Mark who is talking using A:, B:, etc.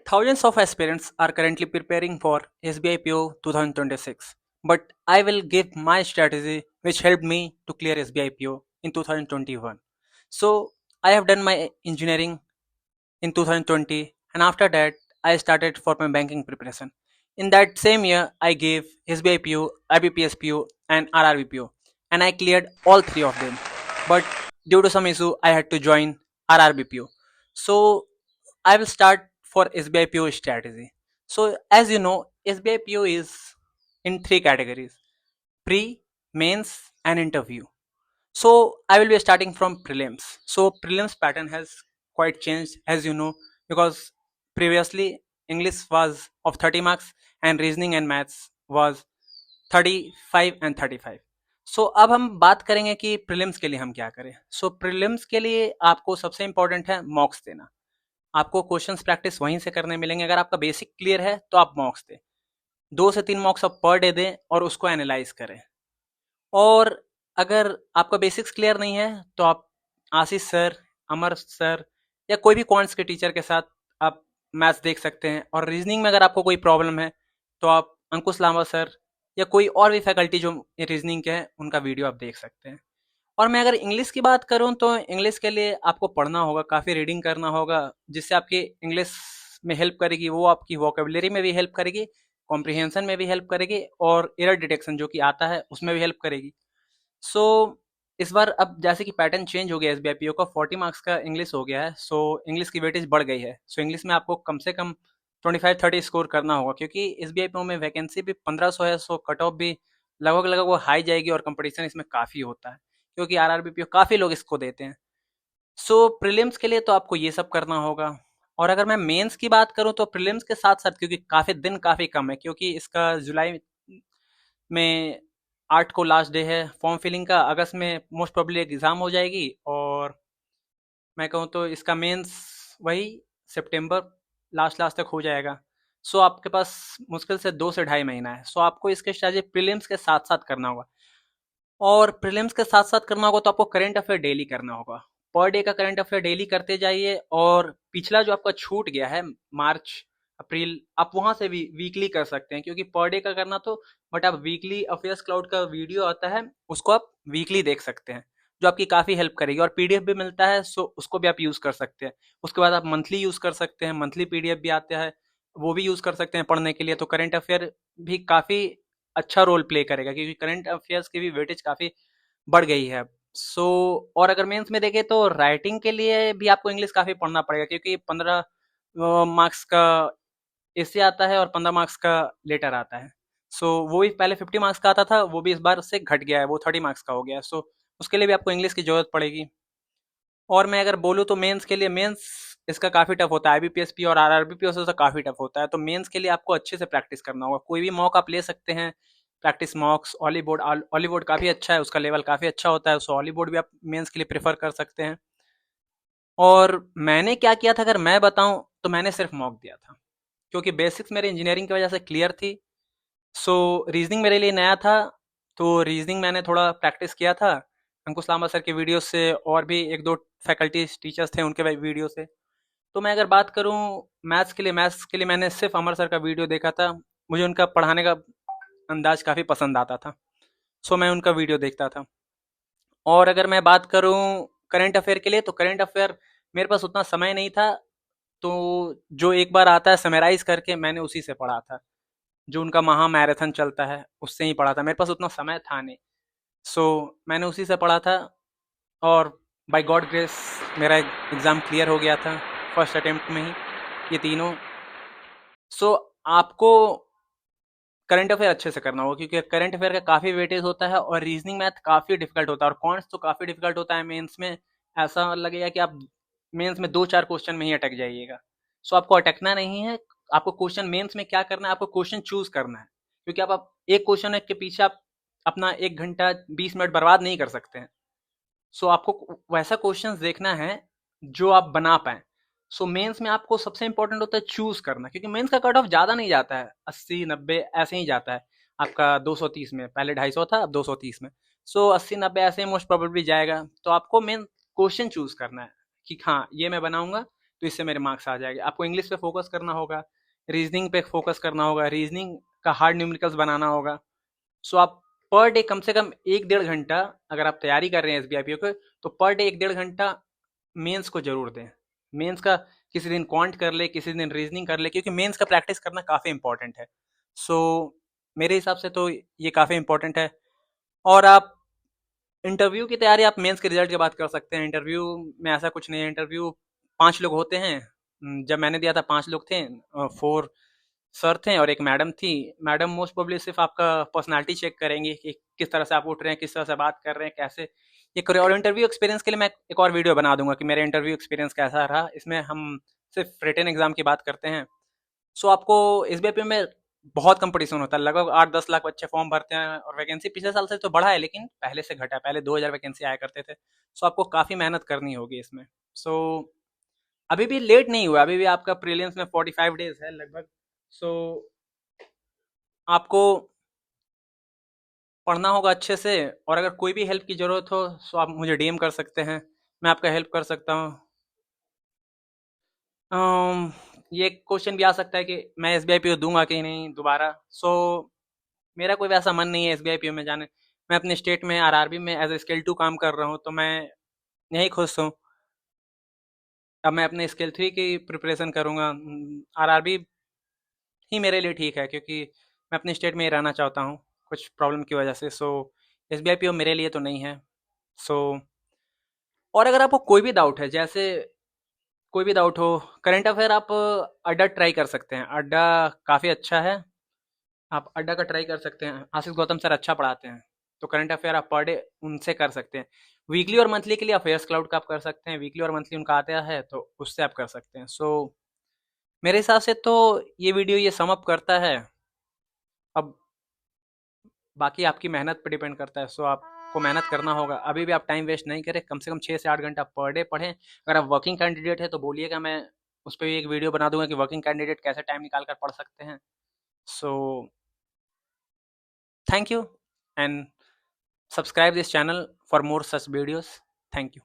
A: Thousands of aspirants are currently preparing for SBI PO 2026, but I will give my strategy which helped me to clear SBI PO in 2021. So, I have done my engineering in 2020, and after that, I started for my banking preparation. In that same year, I gave SBI PO, IBPS PO, and RRB PO, and I cleared all three of them. But due to some issue, I had to join RRB PO. So, I will start for SBI PO strategy. So, as you know, SBI PO is in three categories: pre, mains, and interview. So, I will be starting from prelims. So, prelims pattern has quite changed, as you know, because previously English was of 30 marks and reasoning and maths was 35 and 35. सो अब हम बात करेंगे कि prelims के लिए हम क्या करें. सो प्रीलिम्स के लिए आपको सबसे इंपॉर्टेंट है मॉक्स देना. आपको क्वेश्चंस प्रैक्टिस वहीं से करने मिलेंगे. अगर आपका बेसिक क्लियर है तो आप मॉक्स दें. 2 से 3 मॉक्स आप पर डे दें और उसको एनालाइज करें. और अगर आपका बेसिक्स क्लियर नहीं है तो आप आशीष सर, अमर सर या कोई भी क्वांट्स के टीचर के साथ आप मैथ्स देख सकते हैं. और रीजनिंग में अगर आपको कोई प्रॉब्लम है तो आप अंकुश लांबा सर या कोई और भी फैकल्टी जो रीजनिंग के हैं उनका वीडियो आप देख सकते हैं. और मैं अगर इंग्लिश की बात करूं तो इंग्लिश के लिए आपको पढ़ना होगा, काफ़ी रीडिंग करना होगा, जिससे आपकी इंग्लिश में हेल्प करेगी. वो आपकी वोकेबलरी में भी हेल्प करेगी, कॉम्प्रिहेंशन में भी हेल्प करेगी और एरर डिटेक्शन जो कि आता है उसमें भी हेल्प करेगी. सो इस बार अब जैसे कि पैटर्न चेंज हो गया S B I P O का, 40 मार्क्स का इंग्लिश हो गया है. सो इंग्लिश की वेटेज बढ़ गई है. सो इंग्लिश में आपको कम से कम 25-30 स्कोर करना होगा, क्योंकि S B I P O में वैकेंसी भी 1500 है. सो कट ऑफ भी लगभग लगभग वो हाई जाएगी और कंपटीशन इसमें काफ़ी होता है, क्योंकि R R B P O काफ़ी लोग इसको देते हैं. सो प्रीलिम्स के लिए तो आपको ये सब करना होगा. और अगर मैं मेंस की बात करूं तो प्रीलिम्स के साथ साथ, क्योंकि काफ़ी दिन काफ़ी कम है, क्योंकि इसका जुलाई में 8 को लास्ट डे है फॉर्म फिलिंग का. अगस्त में मोस्ट प्रोबेबली एग्ज़ाम हो जाएगी और मैं कहूँ तो इसका मेंस वही सितंबर लास्ट लास्ट तक हो जाएगा. सो आपके पास मुश्किल से 2 से ढाई महीना है. सो आपको इसके स्ट्रेटजी प्रीलिम्स के साथ साथ करना होगा. और प्रीलिम्स के साथ साथ करना होगा तो आपको करंट अफेयर डेली करना होगा. पर डे का करंट अफेयर डेली करते जाइए. और पिछला जो आपका छूट गया है मार्च अप्रैल, आप वहां से भी वीकली कर सकते हैं, क्योंकि पर डे का करना तो, बट आप वीकली अफेयर्स क्लाउड का वीडियो आता है उसको आप वीकली देख सकते हैं, जो आपकी काफ़ी हेल्प करेगी. और पीडीएफ भी मिलता है, सो उसको भी आप यूज़ कर सकते हैं. उसके बाद आप मंथली यूज़ कर सकते हैं, मंथली पीडीएफ भी आता है, वो भी यूज़ कर सकते हैं पढ़ने के लिए. तो करंट अफेयर भी काफ़ी अच्छा रोल प्ले करेगा, क्योंकि करंट अफेयर्स की भी वेटेज काफ़ी बढ़ गई है. सो और अगर मेंस में देखें तो राइटिंग के लिए भी आपको इंग्लिश काफ़ी पढ़ना पड़ेगा, क्योंकि 15 मार्क्स का इससे आता है और 15 मार्क्स का लेटर आता है. सो वो भी पहले 50 मार्क्स का आता था, वो भी इस बार से घट गया है, वो 30 मार्क्स का हो गया है. सो उसके लिए भी आपको इंग्लिश की ज़रूरत पड़ेगी. और मैं अगर बोलूँ तो मेंस के लिए, मेंस इसका काफ़ी टफ होता है. आईबीपीएस और आरआरबी से काफ़ी टफ होता है. तो मेंस के लिए आपको अच्छे से प्रैक्टिस करना होगा. कोई भी मॉक आप ले सकते हैं, प्रैक्टिस मॉक्स. ऑलीबोर्ड काफ़ी अच्छा है, उसका लेवल काफ़ी अच्छा होता है. सो ऑलीबोर्ड भी आप मेंस के लिए प्रेफर कर सकते हैं. और मैंने क्या किया था अगर मैं बताऊं तो मैंने सिर्फ मॉक दिया था, क्योंकि बेसिक्स मेरे इंजीनियरिंग की वजह से क्लियर थी. सो रीजनिंग मेरे लिए नया था, तो रीजनिंग मैंने थोड़ा प्रैक्टिस किया था अंकुश लांबा सर के वीडियो से, और भी एक दो फैकल्टी टीचर्स थे उनके वीडियो से. तो मैं अगर बात करूं मैथ्स के लिए मैंने सिर्फ अमर सर का वीडियो देखा था. मुझे उनका पढ़ाने का अंदाज काफ़ी पसंद आता था, सो मैं उनका वीडियो देखता था. और अगर मैं बात करूं करंट अफेयर के लिए, तो करंट अफेयर मेरे पास उतना समय नहीं था, तो जो एक बार आता है समराइज करके मैंने उसी से पढ़ा था. जो उनका महा मैराथन चलता है उससे ही पढ़ा था, मेरे पास उतना समय था नहीं. सो मैंने उसी से पढ़ा था. और बाय गॉड ग्रेस मेरा एग्ज़ाम क्लियर हो गया था फर्स्ट अटेम्प्ट में ही, ये तीनों. सो आपको करंट अफेयर अच्छे से करना होगा, क्योंकि करंट अफेयर का काफ़ी वेटेज होता है और रीजनिंग मैथ काफ़ी डिफिकल्ट होता है, और कॉन्ट्स तो काफ़ी डिफिकल्ट होता है मेंस में. ऐसा लगेगा कि आप मेंस में 2-4 क्वेश्चन में ही अटक जाइएगा. सो आपको अटकना नहीं है. आपको क्वेश्चन मेंस में क्या करना है, आपको क्वेश्चन चूज करना है, क्योंकि आप एक क्वेश्चन के पीछे आप अपना 1 घंटा 20 मिनट बर्बाद नहीं कर सकते हैं. सो आपको वैसा क्वेश्चंस देखना है जो आप बना पाएँ. सो मेंस में आपको सबसे इंपॉर्टेंट होता है चूज़ करना, क्योंकि मेंस का कट ऑफ ज़्यादा नहीं जाता है, 80-90 ऐसे ही जाता है. आपका 230 में, पहले 250 था, अब 230 में. सो 80-90 ऐसे ही मोस्ट प्रोबेबली जाएगा. तो आपको मेन क्वेश्चन चूज़ करना है कि हाँ, ये मैं बनाऊँगा, तो इससे मेरे मार्क्स आ जाएंगे। आपको इंग्लिश पे फोकस करना होगा, रीजनिंग पे फोकस करना होगा, रीजनिंग का हार्ड न्यूमेरिकल्स बनाना होगा। सो आप पर डे कम से कम 1-1.5 घंटा, अगर आप तैयारी कर रहे हैं एसबीआईपीओ के, तो पर डे 1-1.5 घंटा मेंस को जरूर दें। मेंस का किसी दिन क्वांट कर ले, किसी दिन रीजनिंग कर ले, क्योंकि मेंस का प्रैक्टिस करना काफ़ी इंपॉर्टेंट है। सो मेरे हिसाब से तो ये काफ़ी इंपॉर्टेंट है। और आप इंटरव्यू की तैयारी आप मेंस के रिजल्ट के बाद कर सकते हैं। इंटरव्यू में ऐसा कुछ नहीं है। इंटरव्यू 5 लोग होते हैं। जब मैंने दिया था 5 लोग थे, 4 सर थे और एक मैडम थी। मैडम मोस्ट प्रोबेबली सिर्फ आपका पर्सनालिटी चेक करेंगे कि किस तरह से आप उठ रहे हैं, किस तरह से बात कर रहे हैं, कैसे ये करें। और इंटरव्यू एक्सपीरियंस के लिए मैं एक और वीडियो बना दूंगा कि मेरा इंटरव्यू एक्सपीरियंस कैसा रहा। इसमें हम सिर्फ रिटन एग्जाम की बात करते हैं। सो आपको एसबीआईपी में बहुत कंपटीशन होता है। लगभग 8-10 लाख बच्चे फॉर्म भरते हैं और वैकेंसी पिछले साल से तो बढ़ा है, लेकिन पहले से घटा है। पहले 2000 वैकेंसी आया करते थे। सो आपको काफ़ी मेहनत करनी होगी इसमें। सो अभी भी लेट नहीं हुआ, अभी भी आपका प्रीलिम्स में 45 डेज है लगभग। सो आपको पढ़ना होगा अच्छे से। और अगर कोई भी हेल्प की ज़रूरत हो तो आप मुझे डीएम कर सकते हैं, मैं आपका हेल्प कर सकता हूँ। ये क्वेश्चन भी आ सकता है कि मैं एसबीआईपीओ दूंगा कि नहीं दोबारा। सो मेरा कोई वैसा मन नहीं है एसबीआईपीओ में जाने। मैं अपने स्टेट में आरआरबी में एज ए स्केल 2 काम कर रहा हूँ, तो मैं यही खुश हूँ। अब मैं अपने स्केल 3 की प्रिपरेशन करूँगा। आरआरबी ही मेरे लिए ठीक है, क्योंकि मैं अपने स्टेट में ही रहना चाहता हूँ कुछ प्रॉब्लम की वजह से। सो एसबीआईपीओ मेरे लिए तो नहीं है। सो और अगर आपको कोई भी डाउट है, जैसे कोई भी डाउट हो, करंट अफेयर, आप अड्डा ट्राई कर सकते हैं। अड्डा काफ़ी अच्छा है, आप अड्डा का ट्राई कर सकते हैं। आशीष गौतम सर अच्छा पढ़ाते हैं। तो करंट अफेयर आप पर डे उनसे कर सकते हैं। वीकली और मंथली के लिए अफेयर्स क्लाउड का आप कर सकते हैं। वीकली और मंथली उनका आता है, तो उससे आप कर सकते हैं। सो मेरे हिसाब से तो ये वीडियो ये सम अप करता है। अब बाकी आपकी मेहनत पे डिपेंड करता है। सो आपको मेहनत करना होगा। अभी भी आप टाइम वेस्ट नहीं करें, कम से कम 6 से 8 घंटा पर डे पढ़ें। अगर आप वर्किंग कैंडिडेट है तो बोलिएगा, मैं उस पर भी एक वीडियो बना दूंगा कि वर्किंग कैंडिडेट कैसे टाइम निकाल कर पढ़ सकते हैं। So thank you and subscribe this channel for more such videos. Thank you.